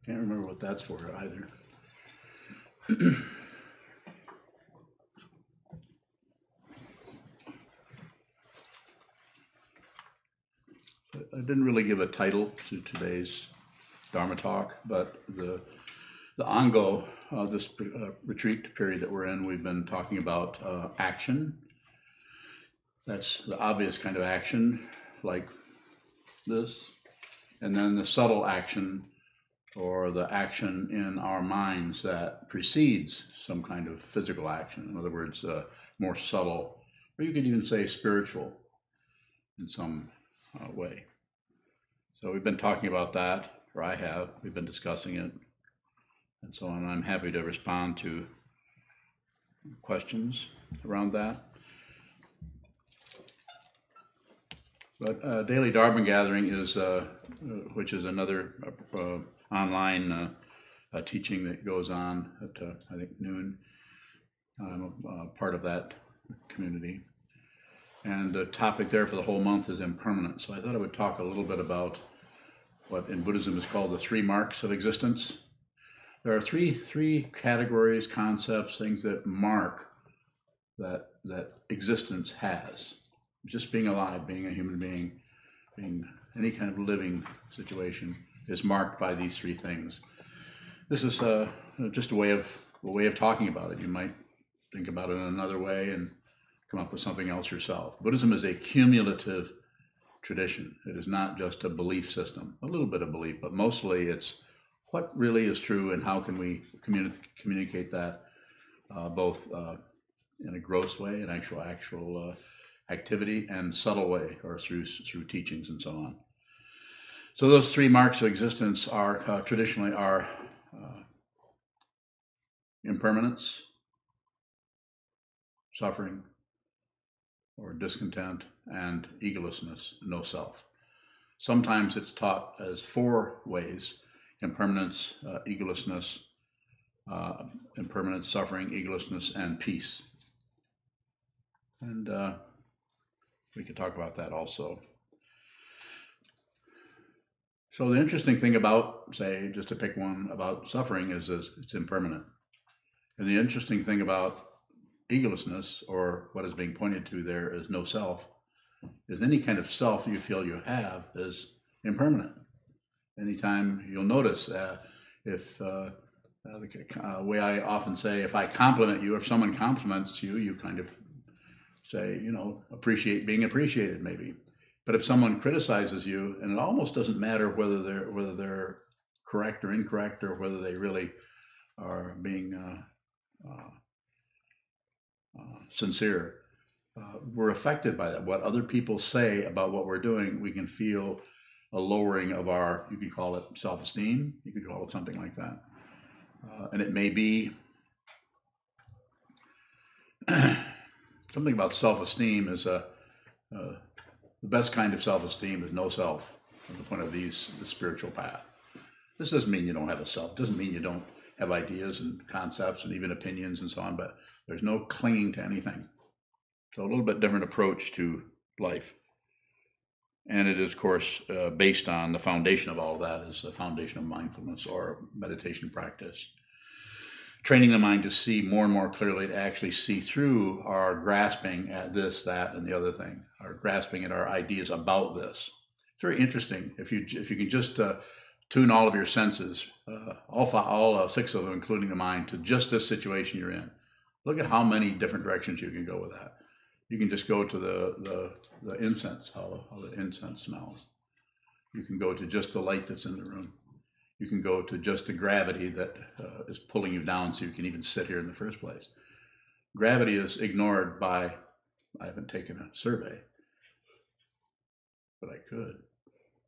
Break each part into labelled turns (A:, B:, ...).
A: Can't remember what that's for either. I didn't really give a title to today's Dharma talk, but the ongo of this retreat period that we're in, we've been talking about action. That's the obvious kind of action, like this, and then the subtle action, or the action in our minds that precedes some kind of physical action. In other words, more subtle, or you could even say spiritual in some way. So we've been talking about that, or I have. We've been discussing it, and so on. I'm happy to respond to questions around that. But daily Dharma gathering is, which is another online teaching that goes on at I think noon. I'm a part of that community, and the topic there for the whole month is impermanence. So I thought I would talk a little bit about what in Buddhism is called the 3 marks of existence. There are three categories, concepts, things that mark that existence has. Just being alive, being a human being, being any kind of living situation is marked by these 3 things. This is just a way of talking about it. You might think about it in another way and come up with something else yourself. Buddhism is a cumulative tradition. It is not just a belief system, a little bit of belief, but mostly it's what really is true and how can we communicate that both in a gross way, an actual activity, and subtle way, or through teachings and so on. So those 3 marks of existence are traditionally impermanence, suffering, or discontent, and egolessness, no self. Sometimes it's taught as 4 ways: impermanence, egolessness, impermanence, suffering, egolessness, and peace. And we could talk about that also. So the interesting thing about, say, just to pick one, about suffering is it's impermanent. And the interesting thing about egolessness, or what is being pointed to there as no self, is any kind of self you feel you have is impermanent. Anytime you'll notice if the way I often say, if I compliment you, if someone compliments you, you kind of say, appreciate being appreciated maybe. But if someone criticizes you, and it almost doesn't matter whether they're correct or incorrect, or whether they really are being sincere, we're affected by that. What other people say about what we're doing, we can feel a lowering of our, you could call it self-esteem, you could call it something like that. And it may be something about self-esteem is the best kind of self-esteem is no self from the point of the spiritual path. This doesn't mean you don't have a self. It doesn't mean you don't have ideas and concepts and even opinions and so on, but there's no clinging to anything. So a little bit different approach to life. And it is, of course, based on the foundation of all of that is the foundation of mindfulness or meditation practice. Training the mind to see more and more clearly, to actually see through our grasping at this, that, and the other thing, our grasping at our ideas about this. It's very interesting if you can just tune all of your senses, all 6 of them, including the mind, to just this situation you're in. Look at how many different directions you can go with that. You can just go to the incense, how the incense smells. You can go to just the light that's in the room. You can go to just the gravity that is pulling you down so you can even sit here in the first place. Gravity is ignored by, I haven't taken a survey, but I could.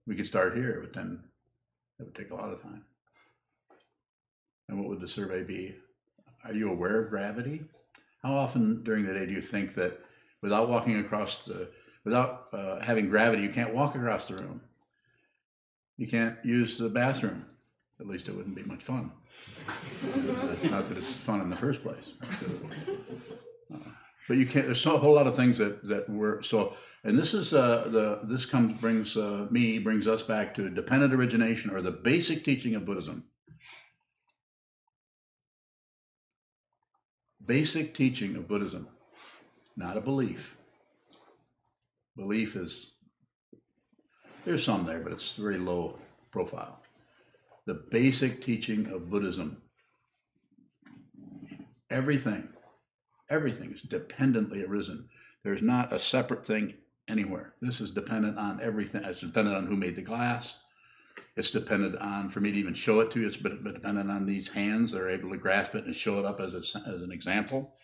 A: We could start here, but then it would take a lot of time. And what would the survey be? Are you aware of gravity? How often during the day do you think that without having gravity, you can't walk across the room? You can't use the bathroom. At least it wouldn't be much fun. Not that it's fun in the first place. But you can't. There's a whole lot of things that we're so. And this is brings us back to dependent origination, or the basic teaching of Buddhism. basic teaching of Buddhism, not a belief. Belief is, there's some there, but it's very low profile. The basic teaching of Buddhism, everything is dependently arisen. There's not a separate thing anywhere. This is dependent on everything. It's dependent on who made the glass. It's dependent on, for me to even show it to you, it's dependent on these hands that are able to grasp it and show it up as an example.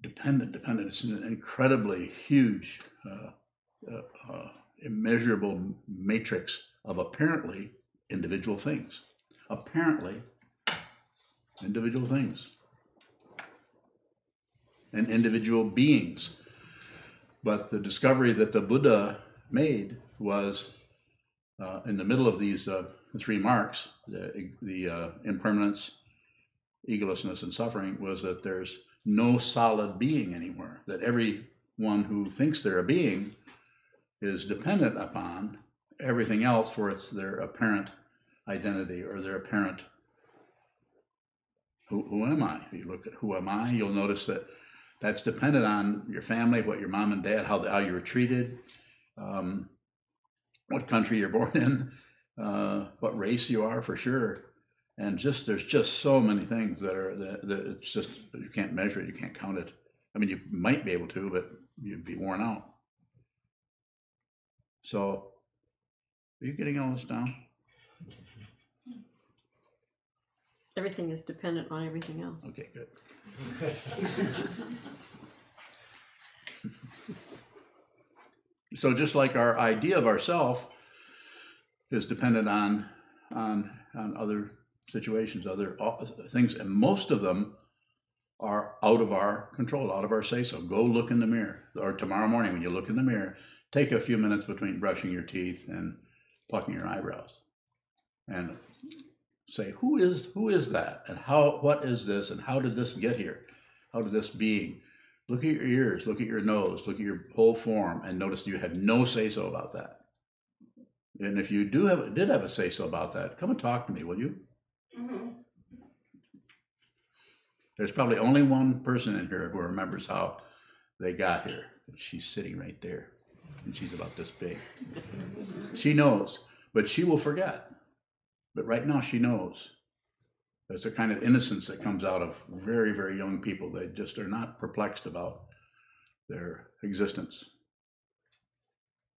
A: Dependent. It's an incredibly huge, immeasurable matrix of apparently individual things. And individual beings. But the discovery that the Buddha made was in the middle of these three marks, the impermanence, egolessness, and suffering, was that there's no solid being anywhere, that everyone who thinks they're a being is dependent upon everything else for their apparent identity or their apparent, who am I? If you look at who am I, you'll notice that that's dependent on your family, what your mom and dad, how you were treated, what country you're born in, what race you are, for sure. And there's just so many things that it's just, you can't measure it, you can't count it. I mean, you might be able to, but you'd be worn out. So, are you getting all this down?
B: Everything is dependent on everything else.
A: Okay, good. So just like our idea of ourself is dependent on other situations, other things, and most of them are out of our control, out of our say-so. Go look in the mirror, or tomorrow morning when you look in the mirror, take a few minutes between brushing your teeth and plucking your eyebrows, and say, who is that, and what is this, and how did this get here? How did this being? Look at your ears, look at your nose, look at your whole form, and notice you had no say-so about that. And if you did have a say-so about that, come and talk to me, will you? Mm-hmm. There's probably only one person in here who remembers how they got here. She's sitting right there, and she's about this big. She knows, but she will forget. But right now she knows. There's a kind of innocence that comes out of very, very young people. They just are not perplexed about their existence.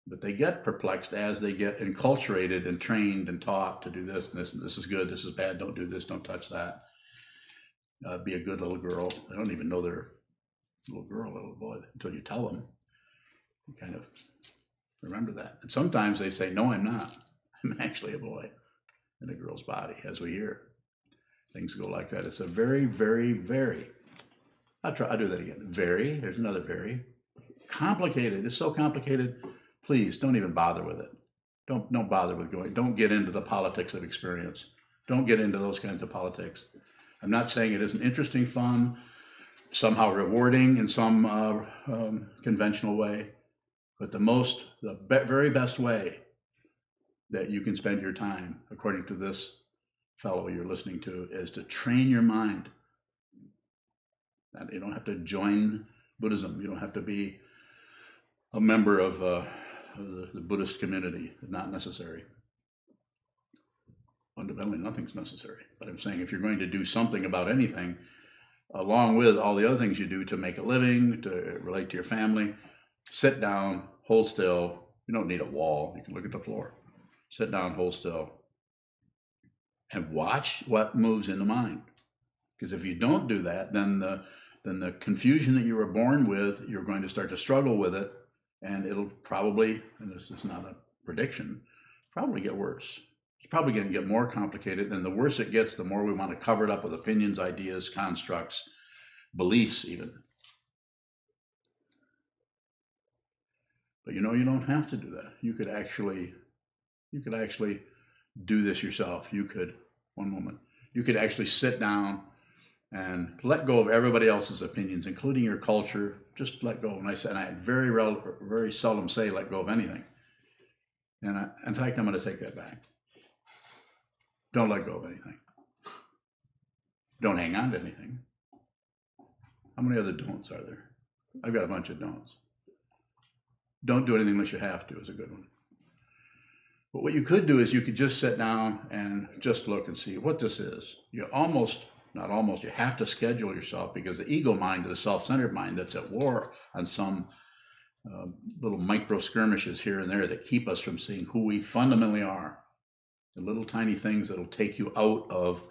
A: But they get perplexed as they get enculturated and trained and taught to do this, and this is good, this is bad, don't do this, don't touch that. Be a good little girl. They don't even know they're a little girl, little boy, until you tell them. You kind of remember that. And sometimes they say, no, I'm not. I'm actually a boy in a girl's body, as we hear. Things go like that. It's a very, very, very, I'll do that again. Very, there's another very, complicated. It's so complicated. Please don't even bother with it. Don't bother with going. Don't get into the politics of experience. Don't get into those kinds of politics. I'm not saying it isn't interesting, fun, somehow rewarding in some conventional way, but the very best way that you can spend your time, according to this fellow you're listening to, is to train your mind. And you don't have to join Buddhism. You don't have to be a member of the Buddhist community. Not necessary. Fundamentally, nothing's necessary. But I'm saying if you're going to do something about anything, along with all the other things you do to make a living, to relate to your family, sit down, hold still. You don't need a wall. You can look at the floor. Sit down, hold still, and watch what moves in the mind. Because if you don't do that, then the confusion that you were born with, you're going to start to struggle with it, and it'll probably, and this is not a prediction, probably get worse. It's probably going to get more complicated, and the worse it gets, the more we want to cover it up with opinions, ideas, constructs, beliefs even. But you don't have to do that. You could actually do this yourself. You could actually sit down and let go of everybody else's opinions, including your culture. Just let go. And I very seldom say let go of anything. And in fact, I'm going to take that back. Don't let go of anything. Don't hang on to anything. How many other don'ts are there? I've got a bunch of don'ts. Don't do anything unless you have to is a good one. But what you could do is you could just sit down and just look and see what this is. You have to schedule yourself, because the ego mind, the self-centered mind that's at war on some little micro skirmishes here and there that keep us from seeing who we fundamentally are. The little tiny things that'll take you out of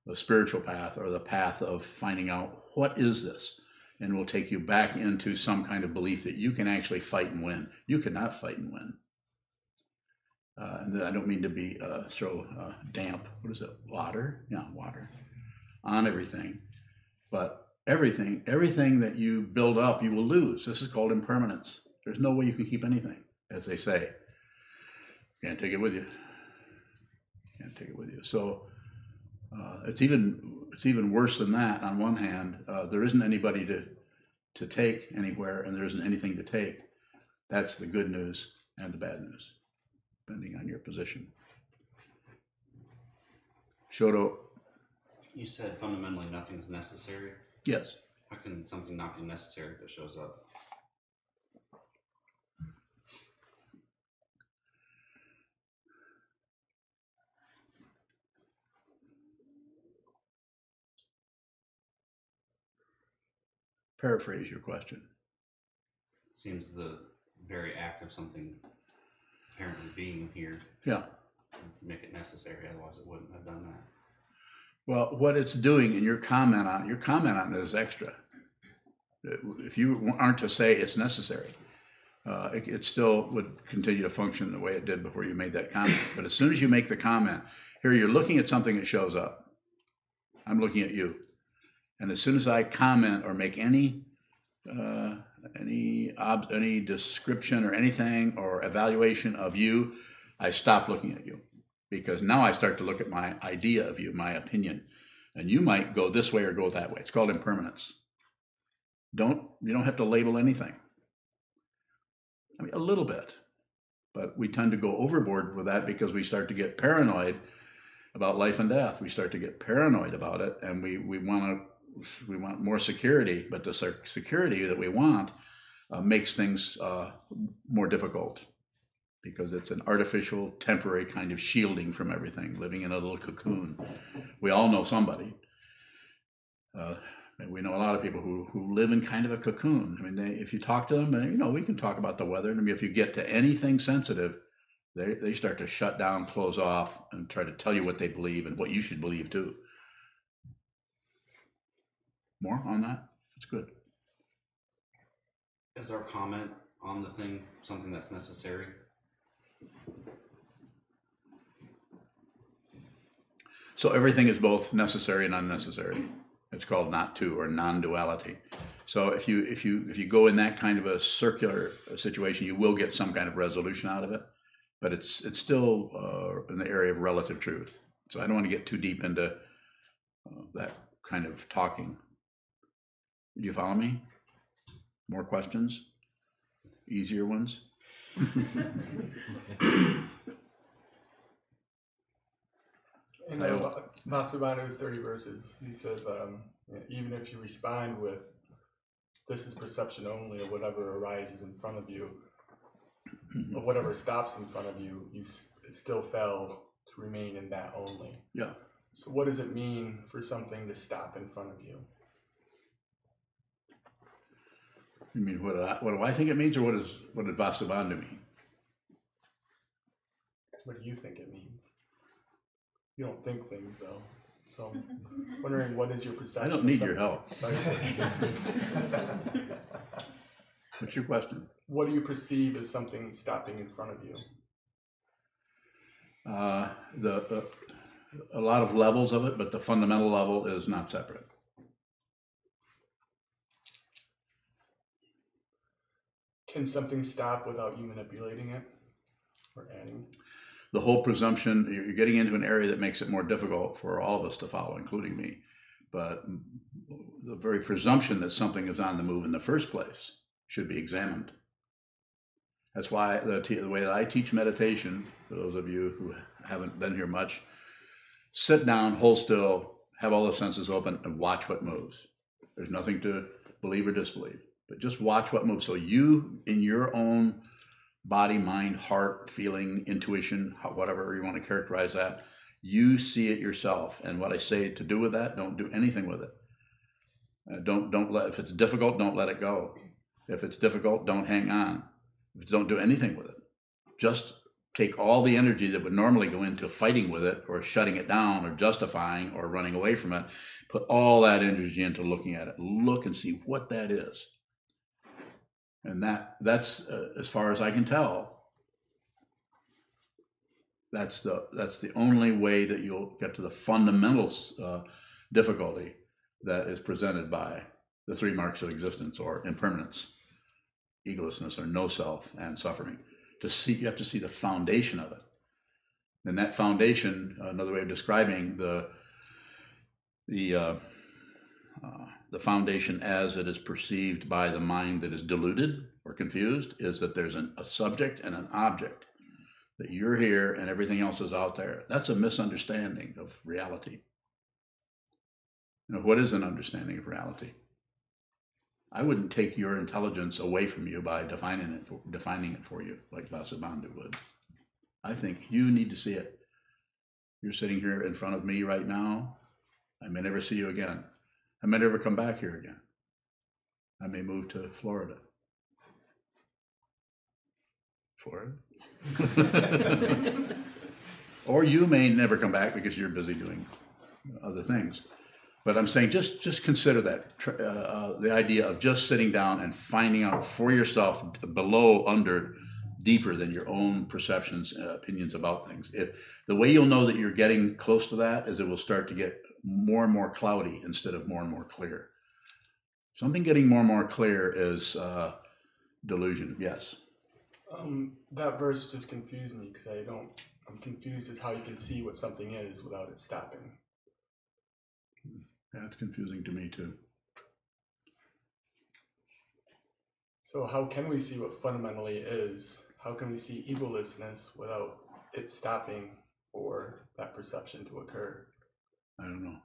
A: the spiritual path or the path of finding out what is this, and will take you back into some kind of belief that you can actually fight and win. You cannot fight and win. And I don't mean to be throw damp, what is it, water? Yeah, water on everything. But everything that you build up, you will lose. This is called impermanence. There's no way you can keep anything, as they say. Can't take it with you. Can't take it with you. So it's even worse than that. On one hand, there isn't anybody to take anywhere, and there isn't anything to take. That's the good news and the bad news, depending on your position. Shoto.
C: You said fundamentally nothing's necessary.
A: Yes.
C: How can something not be necessary if it shows up?
A: Paraphrase your question.
C: Seems the very act of something apparently being here,
A: Yeah.
C: make it necessary. Otherwise, it wouldn't have done that.
A: Well, what it's doing, and your comment on it is extra. If you aren't to say it's necessary, it still would continue to function the way it did before you made that comment. But as soon as you make the comment, here you're looking at something that shows up. I'm looking at you. And as soon as I comment or make any description or anything or evaluation of you, I stop looking at you, because now I start to look at my idea of you, my opinion, and you might go this way or go that way. It's called impermanence. You don't have to label anything. I mean, a little bit, but we tend to go overboard with that because we start to get paranoid about life and death. We start to get paranoid about it, and we want more security, but the security that we want makes things more difficult, because it's an artificial, temporary kind of shielding from everything, living in a little cocoon. We all know somebody. We know a lot of people who live in kind of a cocoon. I mean, if you talk to them, we can talk about the weather. I mean, if you get to anything sensitive, they start to shut down, close off, and try to tell you what they believe and what you should believe too. More on that? That's good.
C: Is our comment on the thing something that's necessary?
A: So everything is both necessary and unnecessary. It's called not to, or non-duality. So if you go in that kind of a circular situation, you will get some kind of resolution out of it, but it's still in the area of relative truth. So I don't want to get too deep into that kind of talking. Do you follow me? More questions? Easier ones?
D: In Vasubhanu's 30 verses, he says, even if you respond with, this is perception only, or whatever arises in front of you, or whatever stops in front of you, it still fell to remain in that only.
A: Yeah.
D: So what does it mean for something to stop in front of you?
A: You mean, what do I think it means, or what did Vasubhanu mean?
D: What do you think it means? You don't think things, though. So I'm wondering, what is your perception?
A: I don't need your help.
D: Sorry.
A: What's your question?
D: What do you perceive as something stopping in front of you?
A: A lot of levels of it, but the fundamental level is not separate.
D: Can something stop without you manipulating it or adding?
A: The whole presumption, you're getting into an area that makes it more difficult for all of us to follow, including me. But the very presumption that something is on the move in the first place should be examined. That's why the way that I teach meditation, for those of you who haven't been here much, sit down, hold still, have all the senses open, and watch what moves. There's nothing to believe or disbelieve, but just watch what moves. So you, in your own body, mind, heart, feeling, intuition, whatever you want to characterize that, you see it yourself. And what I say to do with that, don't do anything with it. Don't let, if it's difficult, don't let it go. If it's difficult, don't hang on. Don't do anything with it. Just take all the energy that would normally go into fighting with it or shutting it down or justifying or running away from it. Put all that energy into looking at it. Look and see what that is. And that's as far as I can tell, that's the only way that you'll get to the fundamental difficulty that is presented by the three marks of existence, or impermanence, egolessness, or no self, and suffering. You have to see the foundation of it. And that foundation, another way of describing the foundation as it is perceived by the mind that is deluded or confused, is that there's a subject and an object, that you're here and everything else is out there. That's a misunderstanding of reality. You know, what is an understanding of reality? I wouldn't take your intelligence away from you by defining it for you, like Vasubandhu would. I think you need to see it. You're sitting here in front of me right now. I may never see you again. I may never come back here again. I may move to Florida. Or you may never come back because you're busy doing other things. But I'm saying just consider that, the idea of just sitting down and finding out for yourself, below, under, deeper than your own perceptions, opinions about things. The way you'll know that you're getting close to that is it will start to get more and more cloudy instead of more and more clear. Something getting more and more clear is delusion, yes.
D: That verse just confused me because I'm confused as how you can see what something is without it stopping.
A: Yeah, it's confusing to me too.
D: So how can we see what fundamentally is? How can we see egolessness without it stopping for that perception to occur?
A: I don't know.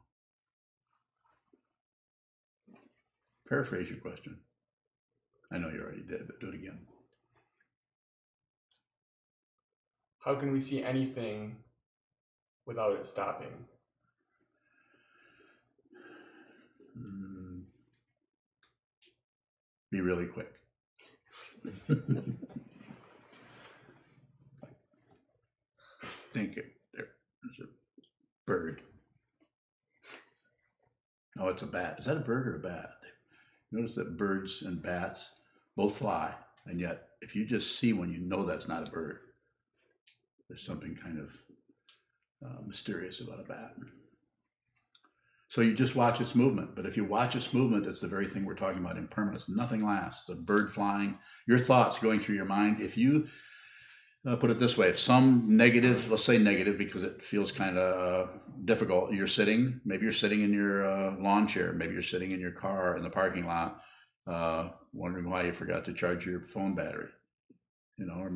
A: Paraphrase your question. I know you already did, but do it again.
D: How can we see anything without it stopping?
A: Be really quick. Think there's a bird. Oh, it's a bat. Is that a bird or a bat? Notice that birds and bats both fly, and yet if you just see one, you know that's not a bird. There's something kind of mysterious about a bat. So you just watch its movement. But if you watch its movement, it's the very thing we're talking about, impermanence. Nothing lasts. A bird flying, your thoughts going through your mind. If you put it this way, if some negative, let's say negative because it feels kind of difficult, maybe you're sitting in your lawn chair, maybe you're sitting in your car in the parking lot, wondering why you forgot to charge your phone battery,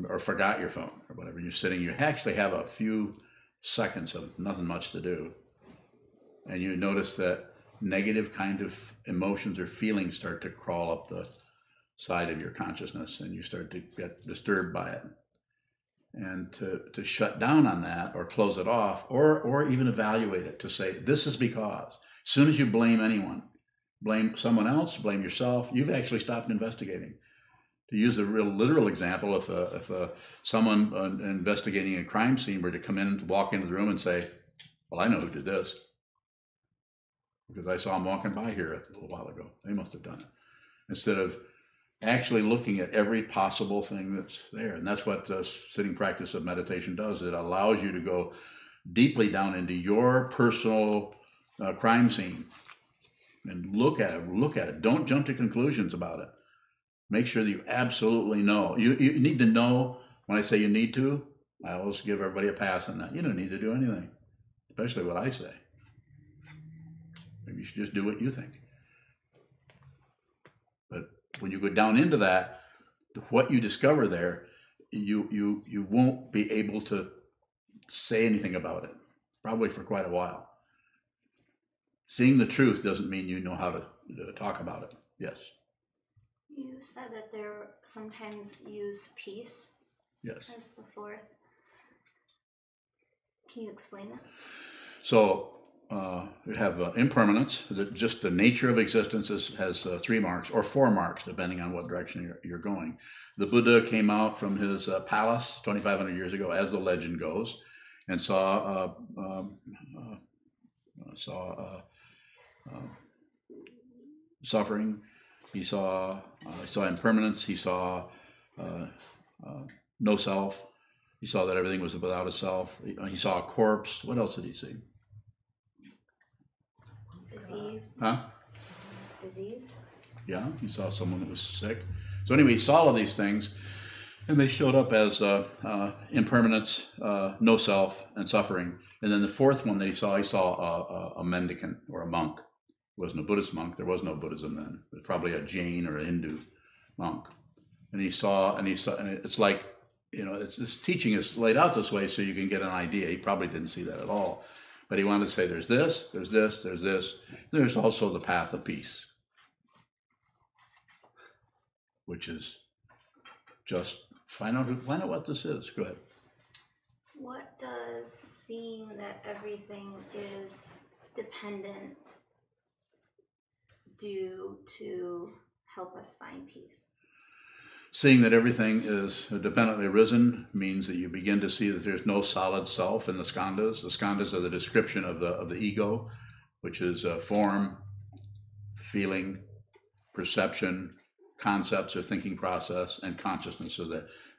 A: or forgot your phone or whatever. You're sitting, you actually have a few seconds of nothing much to do. And you notice that negative kind of emotions or feelings start to crawl up the side of your consciousness, and you start to get disturbed by it. And to shut down on that, or close it off, or even evaluate it, to say, this is because. As soon as you blame anyone, blame someone else, blame yourself, you've actually stopped investigating. To use a real literal example, if someone investigating a crime scene were to come in and walk into the room and say, well, I know who did this, because I saw him walking by here a little while ago. They must have done it. Instead of actually looking at every possible thing that's there. And that's what the sitting practice of meditation does. It allows you to go deeply down into your personal crime scene and look at it. Don't jump to conclusions about it. Make sure that you absolutely know. You need to know. When I say you need to, I always give everybody a pass on that. You don't need to do anything, especially what I say. Maybe you should just do what you think. But when you go down into that, what you discover there, you won't be able to say anything about it, probably for quite a while. Seeing the truth doesn't mean you know how to talk about it. Yes.
E: You said that there sometimes use peace
A: Yes.
E: as the fourth. Can you explain that?
A: So we have impermanence. Just the nature of existence has 3 marks or 4 marks, depending on what direction you're going. The Buddha came out from his palace 2,500 years ago, as the legend goes, and saw suffering. He saw impermanence. He saw no self. He saw that everything was without a self. He saw a corpse. What else did he see?
E: Disease.
A: Huh?
E: Disease.
A: Yeah, he saw someone that was sick. So anyway, he saw all of these things, and they showed up as impermanence, no self, and suffering. And then the fourth one that he saw a mendicant or a monk. It wasn't a Buddhist monk. There was no Buddhism then. It was probably a Jain or a Hindu monk. And he saw, and it's like, this teaching is laid out this way so you can get an idea. He probably didn't see that at all. But he wanted to say there's this, there's this, there's this. There's also the path of peace, which is just find out what this is. Go ahead.
E: What does seeing that everything is dependent do to help us find peace?
A: Seeing that everything is dependently arisen means that you begin to see that there's no solid self in the skandhas. The skandhas are the description of the ego, which is form, feeling, perception, concepts or thinking process, and consciousness. So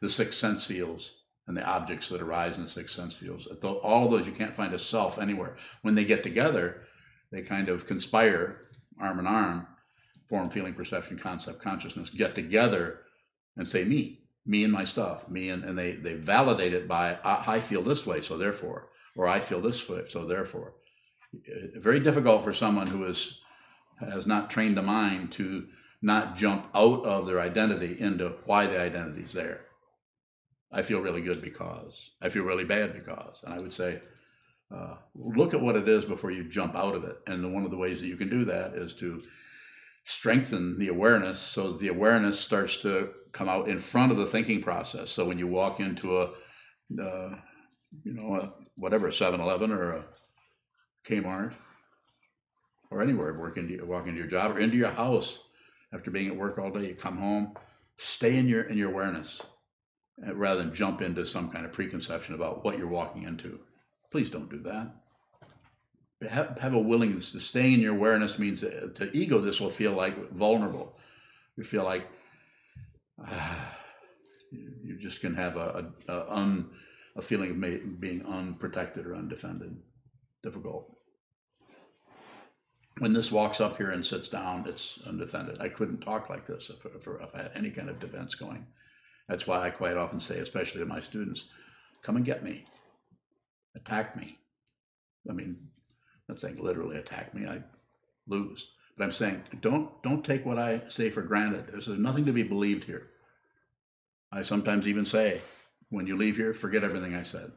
A: the 6 sense fields and the objects that arise in the 6 sense fields. All of those, you can't find a self anywhere. When they get together, they kind of conspire, arm in arm. Form, feeling, perception, concept, consciousness get together and say me and my stuff, me and they validate it by I feel this way, so therefore, or I feel this way, so therefore. Very difficult for someone who has not trained the mind to not jump out of their identity into why the identity is there. I feel really good because, I feel really bad because, and I would say, look at what it is before you jump out of it. And one of the ways that you can do that is to strengthen the awareness so that the awareness starts to come out in front of the thinking process. So when you walk into a 7-Eleven or a Kmart or anywhere, walk into your job or into your house after being at work all day, you come home, stay in your awareness rather than jump into some kind of preconception about what you're walking into. Please don't do that. Have a willingness to stay in your awareness means that to ego, this will feel like vulnerable. You feel like you just can have a feeling of being unprotected or undefended. Difficult. When this walks up here and sits down, it's undefended. I couldn't talk like this if I had any kind of defense going. That's why I quite often say, especially to my students, come and get me. Attack me. I mean, I'm not saying literally attack me, I lose. But I'm saying, don't take what I say for granted. There's nothing to be believed here. I sometimes even say, when you leave here, forget everything I said.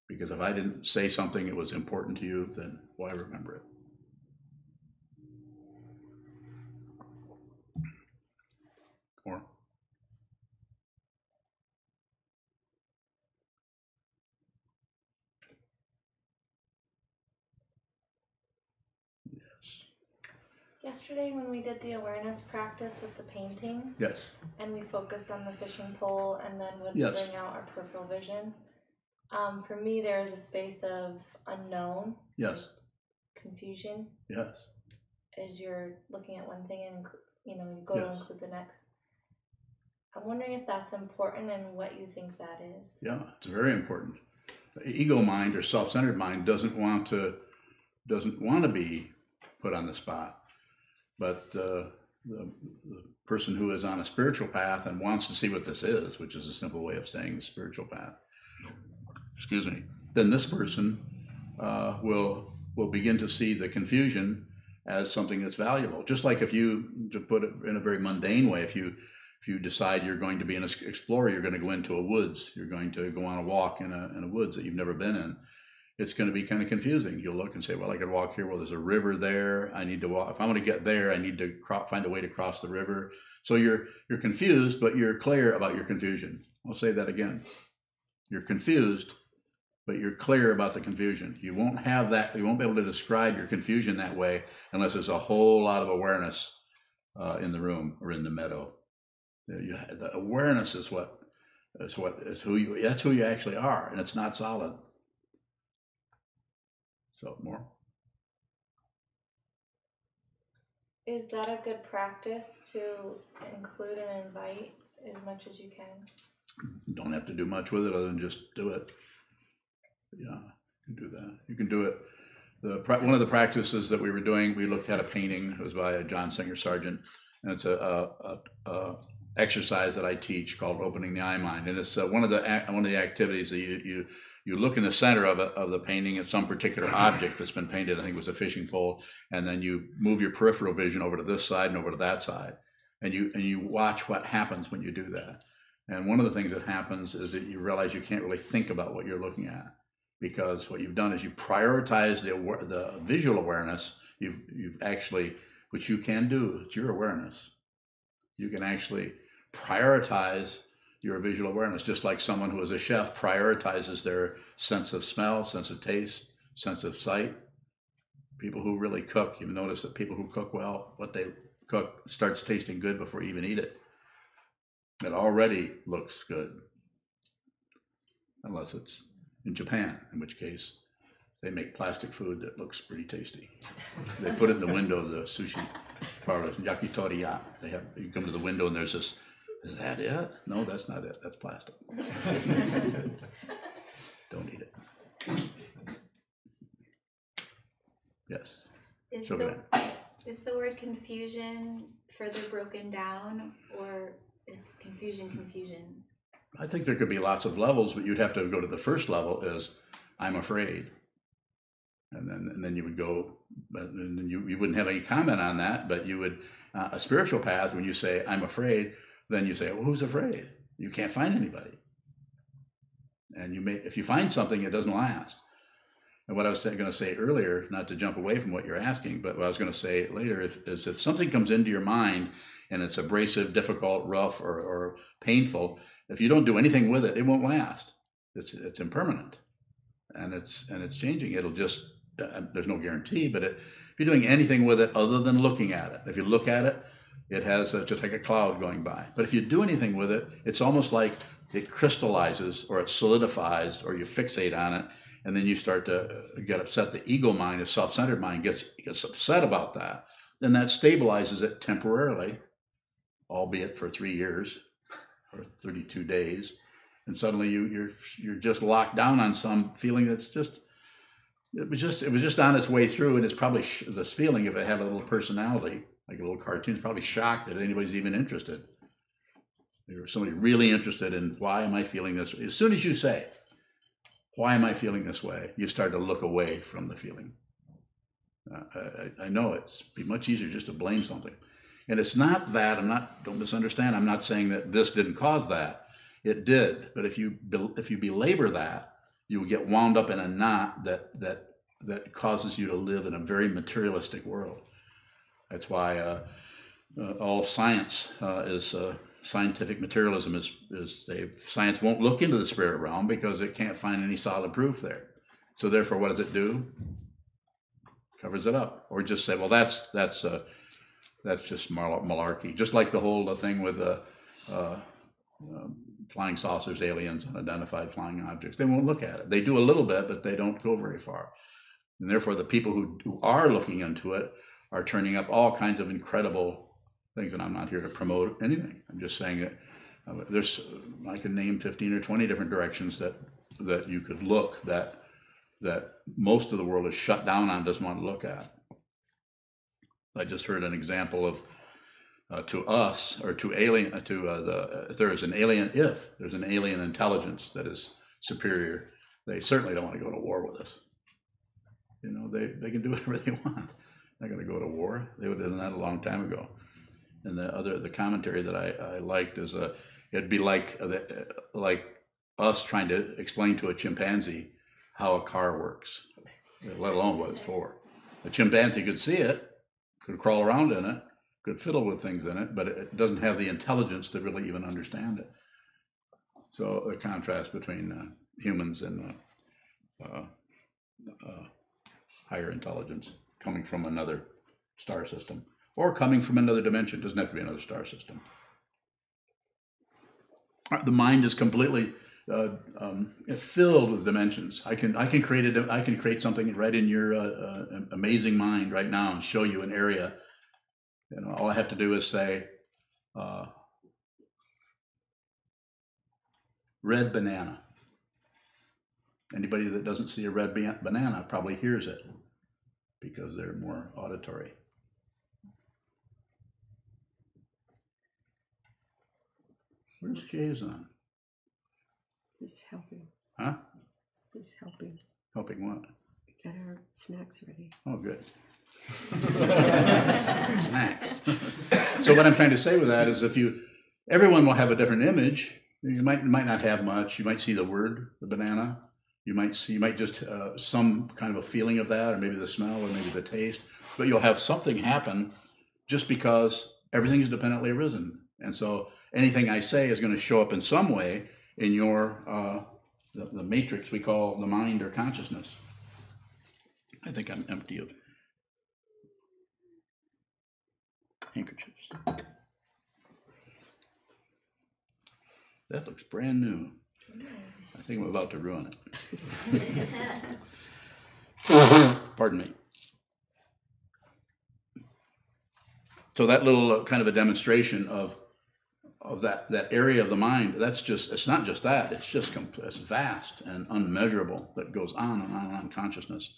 A: Because if I didn't say something that was important to you, then why remember it? Or
F: Yesterday when we did the awareness practice with the painting,
A: yes,
F: and we focused on the fishing pole and then would
A: yes,
F: bring out our peripheral vision, for me there is a space of unknown,
A: yes,
F: confusion,
A: yes,
F: as you're looking at one thing and you go to
A: yes.
F: include the next. I'm wondering if that's important and what you think that is.
A: Yeah, it's very important. The ego mind or self-centered mind doesn't want to be put on the spot. But the person who is on a spiritual path and wants to see what this is, which is a simple way of saying the spiritual path, then this person will begin to see the confusion as something that's valuable. Just like if you, to put it in a very mundane way, if you decide you're going to be an explorer, you're going to go into a woods, you're going to go on a walk in a woods that you've never been in, it's going to be kind of confusing. You'll look and say, well, I could walk here. Well, there's a river there. I need to walk. If I want to get there, I need to find a way to cross the river. So you're confused, but you're clear about your confusion. I'll say that again. You're confused, but you're clear about the confusion. You won't have that. You won't be able to describe your confusion that way unless there's a whole lot of awareness in the room or in the meadow. The awareness is that's who you actually are, and it's not solid. So more.
F: Is that a good practice to include and invite as much as you can?
A: You don't have to do much with it other than just do it. Yeah, you can do that. You can do it. One of the practices that we were doing, we looked at a painting. It was by John Singer Sargent, and it's a exercise that I teach called opening the eye mind. And it's one of the activities that you look in the center of the painting at some particular object that's been painted. I think it was a fishing pole, and then you move your peripheral vision over to this side and over to that side, and you watch what happens when you do that. And one of the things that happens is that you realize you can't really think about what you're looking at, because what you've done is you prioritize the visual awareness. You've actually, which you can do, it's your awareness. You can actually prioritize your visual awareness, just like someone who is a chef prioritizes their sense of smell, sense of taste, sense of sight. People who really cook, you've noticed that people who cook well, what they cook starts tasting good before you even eat it. It already looks good, unless it's in Japan, in which case they make plastic food that looks pretty tasty. They put it in the window of the sushi parlor, yakitori ya. You come to the window and there's this. Is that it? No, that's not it. That's plastic. Don't eat it. Yes.
E: Is
A: So
E: the word confusion further broken down, or is confusion?
A: I think there could be lots of levels, but you'd have to go to the first level is, I'm afraid. And then you would go, and then you wouldn't have any comment on that, but you would, a spiritual path, when you say, I'm afraid, then you say, well, who's afraid? You can't find anybody. And if you find something, it doesn't last. And what I was going to say earlier, not to jump away from what you're asking, but what I was going to say later is if something comes into your mind and it's abrasive, difficult, rough, or painful, if you don't do anything with it, it won't last. It's impermanent, and it's changing. It'll just, there's no guarantee, but if you're doing anything with it other than looking at it, if you look at it, it has just like a cloud going by. But if you do anything with it, it's almost like it crystallizes or it solidifies or you fixate on it, and then you start to get upset. The ego mind, the self-centered mind, gets upset about that. Then that stabilizes it temporarily, albeit for 3 years or 32 days, and suddenly you're just locked down on some feeling that's just it was just on its way through, and it's probably this feeling, if it had a little personality, like a little cartoon, is probably shocked that anybody's even interested. There's somebody really interested in, why am I feeling this? As soon as you say, why am I feeling this way, you start to look away from the feeling. I know it's be much easier just to blame something. And it's not that, don't misunderstand, I'm not saying that this didn't cause that. It did, but if you belabor that, you will get wound up in a knot that causes you to live in a very materialistic world. That's why all of science is scientific materialism. Science won't look into the spirit realm because it can't find any solid proof there. So therefore, what does it do? Covers it up, or just say, well, that's just malarkey. Just like the whole thing with flying saucers, aliens, unidentified flying objects. They won't look at it. They do a little bit, but they don't go very far. And therefore, the people who are looking into it are turning up all kinds of incredible things. And I'm not here to promote anything. I'm just saying that I can name 15 or 20 different directions that you could look that most of the world is shut down on, doesn't want to look at. I just heard an example of to us, or to alien, if there's an alien intelligence that is superior, they certainly don't want to go to war with us. You know, they can do whatever they want. They're not going to go to war. They would have done that a long time ago. And the commentary that I liked is it'd be like us trying to explain to a chimpanzee how a car works, let alone what it's for. A chimpanzee could see it, could crawl around in it, could fiddle with things in it, but it doesn't have the intelligence to really even understand it. So the contrast between humans and higher intelligence coming from another star system or coming from another dimension. It doesn't have to be another star system. The mind is completely filled with dimensions. I can create something right in your amazing mind right now and show you an area. And all I have to do is say, red banana. Anybody that doesn't see a red banana probably hears it because they're more auditory. Where's Jason?
B: He's helping.
A: Huh?
B: He's helping.
A: Helping what?
B: Got our snacks ready.
A: Oh, good. Snacks. So what I'm trying to say with that is everyone will have a different image. You might not have much. You might see the word, the banana. You might just some kind of a feeling of that, or maybe the smell, or maybe the taste. But you'll have something happen just because everything is dependently arisen. And so anything I say is going to show up in some way in your the matrix we call the mind or consciousness. I think I'm empty of handkerchiefs. That looks brand new. I think I'm about to ruin it. Pardon me. So that little kind of a demonstration of that area of the mind, it's not just that, it's vast and unmeasurable that goes on and on and on consciousness.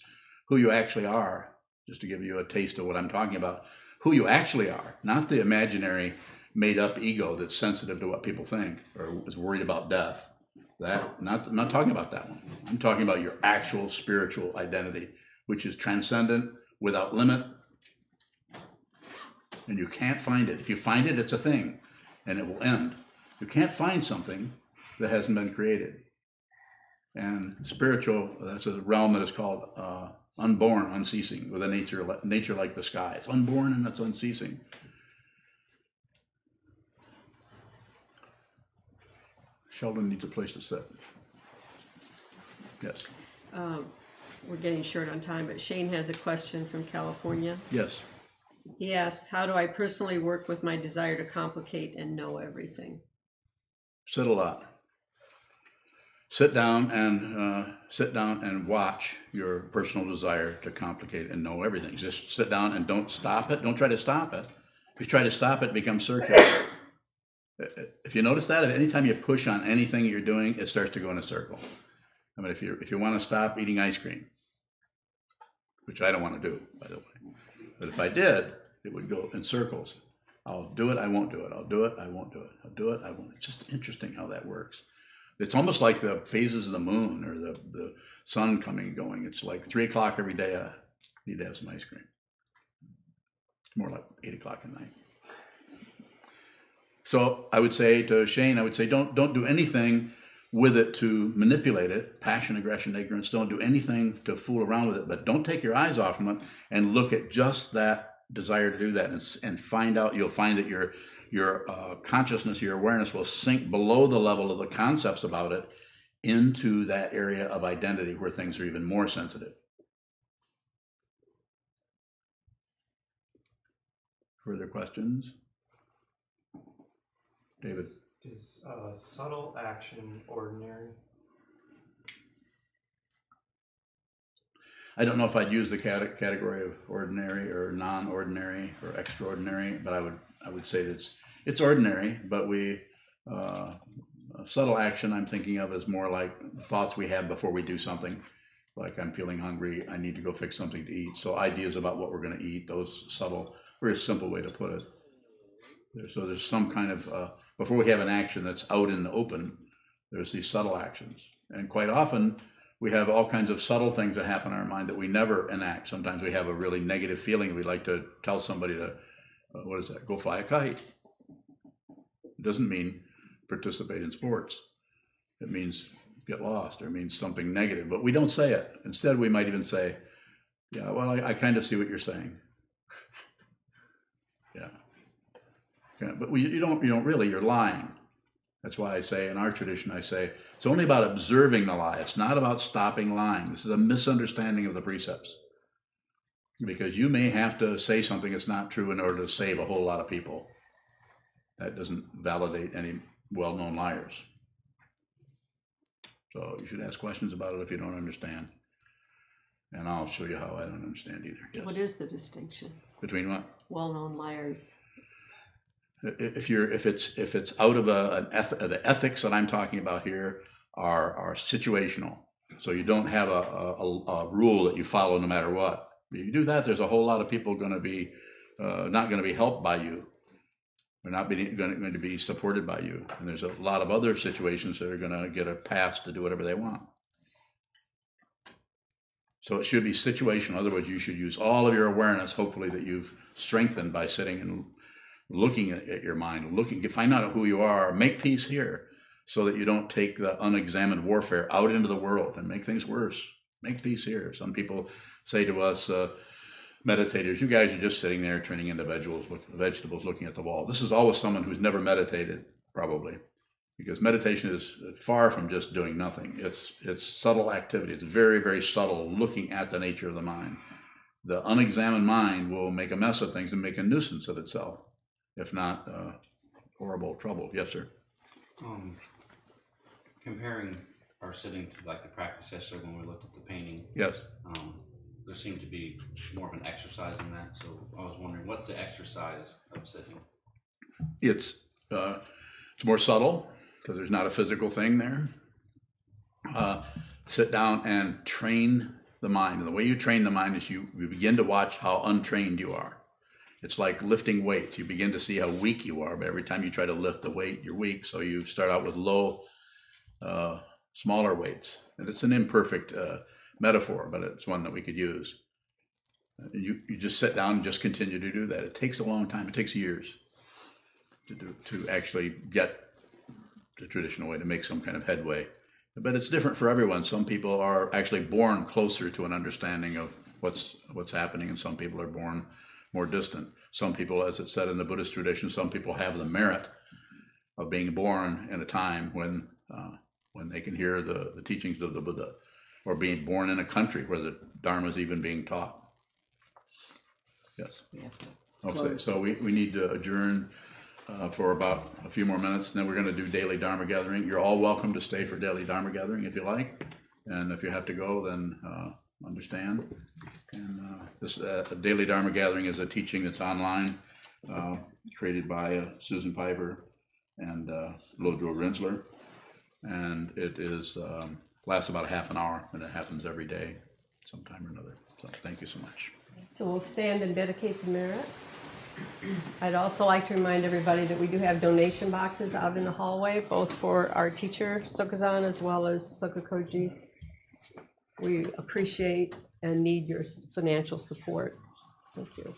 A: Who you actually are, just to give you a taste of what I'm talking about, who you actually are, not the imaginary made up ego that's sensitive to what people think or is worried about death. I'm not talking about that one. I'm talking about your actual spiritual identity, which is transcendent, without limit, and you can't find it. If you find it, it's a thing, and it will end. You can't find something that hasn't been created. And spiritual, that's a realm that is called unborn, unceasing, with a nature like the sky. It's unborn and it's unceasing. Sheldon needs a place to sit. Yes.
B: We're getting short on time, but Shane has a question from California.
A: Yes.
B: He asks, how do I personally work with my desire to complicate and know everything?
A: Sit a lot. Sit down and watch your personal desire to complicate and know everything. Just sit down and don't stop it. Don't try to stop it. If you try to stop it, it becomes circular. If you notice that, anytime you push on anything you're doing, it starts to go in a circle. I mean, if you want to stop eating ice cream, which I don't want to do, by the way, but if I did, it would go in circles. I'll do it, I won't do it. I'll do it, I won't do it. I'll do it, I won't. It's just interesting how that works. It's almost like the phases of the moon or the sun coming and going. It's like 3 o'clock every day. I need to have some ice cream. It's more like 8 o'clock at night. So I would say to Shane, don't do anything with it to manipulate it. Passion, aggression, ignorance. Don't do anything to fool around with it. But don't take your eyes off from it and look at just that desire to do that and find out. You'll find that your consciousness, your awareness will sink below the level of the concepts about it into that area of identity where things are even more sensitive. Further questions? David.
G: Is subtle action ordinary?
A: I don't know if I'd use the category of ordinary or non-ordinary or extraordinary, but I would say that it's ordinary, but subtle action I'm thinking of as more like thoughts we have before we do something. Like I'm feeling hungry, I need to go fix something to eat. So ideas about what we're going to eat, those subtle, very simple way to put it. So there's some kind of, before we have an action that's out in the open, there's these subtle actions. And quite often, we have all kinds of subtle things that happen in our mind that we never enact. Sometimes we have a really negative feeling. We'd like to tell somebody to, go fly a kite. It doesn't mean participate in sports. It means get lost or means something negative, but we don't say it. Instead, we might even say, yeah, well, I kind of see what you're saying. Yeah. But you don't really, you're lying. That's why I say in our tradition, I say, it's only about observing the lie. It's not about stopping lying. This is a misunderstanding of the precepts. Because you may have to say something that's not true in order to save a whole lot of people. That doesn't validate any well-known liars. So you should ask questions about it if you don't understand. And I'll show you how I don't understand either. Yes.
B: What is the distinction?
A: Between what?
B: Well-known liars.
A: If it's out of the ethics that I'm talking about here are situational. So you don't have a rule that you follow no matter what. If you do that, there's a whole lot of people going to be not going to be helped by you. They're not going to be supported by you. And there's a lot of other situations that are going to get a pass to do whatever they want. So it should be situational. In other words, you should use all of your awareness, hopefully that you've strengthened by sitting and looking at your mind, find out who you are, make peace here so that you don't take the unexamined warfare out into the world and make things worse. Make peace here. Some people say to us, meditators, you guys are just sitting there turning into vegetables looking at the wall. This is always someone who's never meditated, probably, because meditation is far from just doing nothing. It's subtle activity. It's very, very subtle, looking at the nature of the mind. The unexamined mind will make a mess of things and make a nuisance of itself, if not horrible trouble. Yes, sir.
C: Comparing our sitting to like the practice yesterday when we looked at the painting.
A: Yes.
C: There seemed to be more of an exercise in that. So I was wondering, what's the exercise of sitting?
A: It's more subtle because there's not a physical thing there. Sit down and train the mind. And the way you train the mind is you begin to watch how untrained you are. It's like lifting weights. You begin to see how weak you are, but every time you try to lift the weight, you're weak. So you start out with low, smaller weights. And it's an imperfect metaphor, but it's one that we could use. You just sit down and just continue to do that. It takes a long time. It takes years to actually get the traditional way, to make some kind of headway. But it's different for everyone. Some people are actually born closer to an understanding of what's happening, and some people are born more distant. Some people, as it said in the Buddhist tradition, some people have the merit of being born in a time when they can hear the teachings of the Buddha, or being born in a country where the Dharma is even being taught. Yes. Okay, so we need to adjourn for about a few more minutes, and then we're going to do daily Dharma gathering. You're all welcome to stay for daily Dharma gathering if you like, and if you have to go, then understand. And this daily Dharma gathering is a teaching that's online, created by Susan Piper and Lodro Rinsler, and it is lasts about a half an hour, and it happens every day, sometime or another. So thank you so much.
B: So we'll stand and dedicate the merit. I'd also like to remind everybody that we do have donation boxes out in the hallway, both for our teacher, Sokuzan, as well as SokukoJi. We appreciate and need your financial support. Thank you.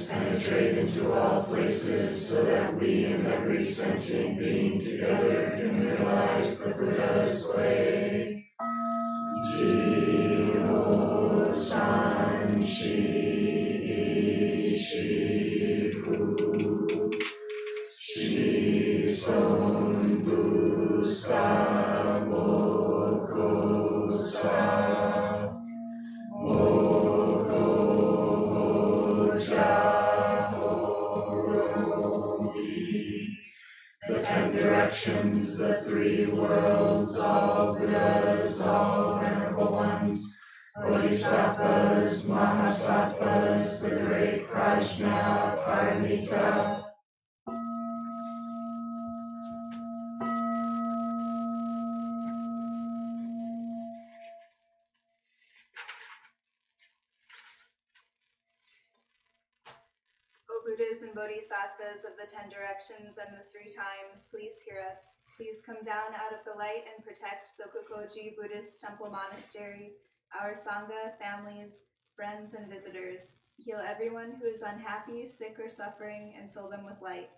H: Penetrate into all places so that we and every sentient being together can realize the Buddha's way. Jiho san shi shi hu shi son bu sa moko sa moko the 10 directions, the 3 worlds, all Buddhas, all venerable ones, Bodhisattvas, Mahasattvas, the great Prajna, Paramita.
I: Buddhas and Bodhisattvas of the 10 directions and the 3 times, please hear us. Please come down out of the light and protect SokukoJi Buddhist Temple Monastery, our Sangha, families, friends, and visitors. Heal everyone who is unhappy, sick, or suffering, and fill them with light.